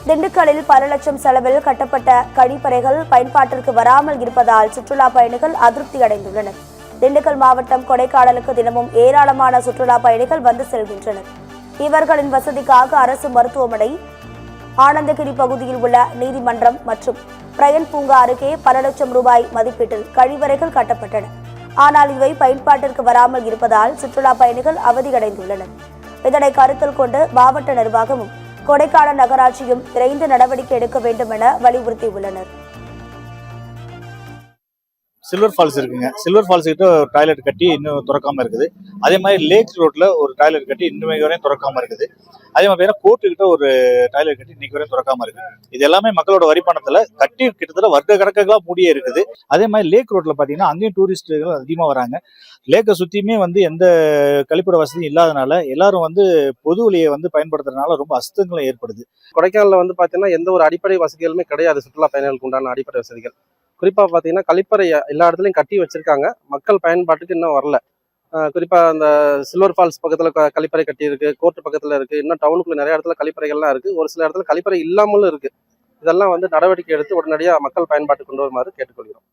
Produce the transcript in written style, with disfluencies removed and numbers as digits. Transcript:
திண்டுக்கல்லில் பல லட்சம் செலவில் கட்டப்பட்ட கழிப்பறைகள் பயன்பாட்டிற்கு வராமல் இருப்பதால் சுற்றுலா பயணிகள் அதிருப்தி அடைந்துள்ளனர். திண்டுக்கல் மாவட்டம் கொடைக்கானலுக்கு தினமும் ஏராளமான சுற்றுலா பயணிகள் வந்து செல்கின்றனர். இவர்களின் வசதிக்காக அரசு மருத்துவமனை, ஆனந்தகிரி பகுதியில் உள்ள நீதிமன்றம் மற்றும் பிரயன் பூங்கா அருகே பல லட்சம் ரூபாய் மதிப்பீட்டில் கழிவறைகள் கட்டப்பட்டன. ஆனால் இவை பயன்பாட்டிற்கு வராமல் இருப்பதால் சுற்றுலா பயணிகள் அவதியடைந்துள்ளனர். இதனை கருத்தில் கொண்டு மாவட்ட நிர்வாகமும் கொடைக்கானல் நகராட்சியும் விரைந்து நடவடிக்கை எடுக்க வேண்டும் என வலியுறுத்தியுள்ளனர். சில்வர் ஃபால்ஸ் இருக்குங்க. சில்வர் ஃபால்ஸ் கிட்ட ஒரு டாய்லெட் கட்டி இன்னும் திறக்காம இருக்குது. அதே மாதிரி லேக் ரோட்ல ஒரு டாய்லெட் கட்டி இன்னும் வரையும் திறக்காம இருக்குது. அதே மாதிரி கோர்ட்டு கிட்ட ஒரு டாய்லெட் கட்டி இன்னைக்கு வரையும் திறக்காம இருக்கு. இது எல்லாமே மக்களோட வரி பணத்துல கட்டி கிட்டத்தட்ட வருட கணக்குகளா மூடியே இருக்குது. அதே மாதிரி லேக் ரோட்ல பாத்தீங்கன்னா அங்கேயும் டூரிஸ்டுகள் அதிகமா வராங்க. லேக்கை சுத்தியுமே எந்த கழிப்பிட வசதியும் இல்லாதனால எல்லாரும் பொது வழியை பயன்படுத்துறதுனால ரொம்ப அசுத்தங்களும் ஏற்படுது. கொடைக்கானல்ல பாத்தீங்கன்னா எந்த ஒரு அடிப்படை வசதிகளுமே கிடையாது. சுற்றுலா பயணிகளுக்கு உண்டான அடிப்படை வசதிகள் குறிப்பா பாத்தீங்கன்னா கழிப்பறை எல்லா இடத்துலயும் கட்டி வச்சிருக்காங்க. மக்கள் பயன்பாட்டுக்கு இன்னும் வரல. குறிப்பா அந்த சில்வர் ஃபால்ஸ் பக்கத்துல கழிப்பறை கட்டி இருக்கு, கோர்ட் பக்கத்துல இருக்கு, இன்னும் டவுனுக்குள்ள நிறைய இடத்துல கழிப்பறைகள்லாம் இருக்கு. ஒரு சில இடத்துல கழிப்பறை இல்லாமலும் இருக்கு. இதெல்லாம் நடவடிக்கை எடுத்து உடனடியாக மக்கள் பயன்பாட்டுக்கு கொண்டு வருமாறு கேட்டுக்கொள்கிறோம்.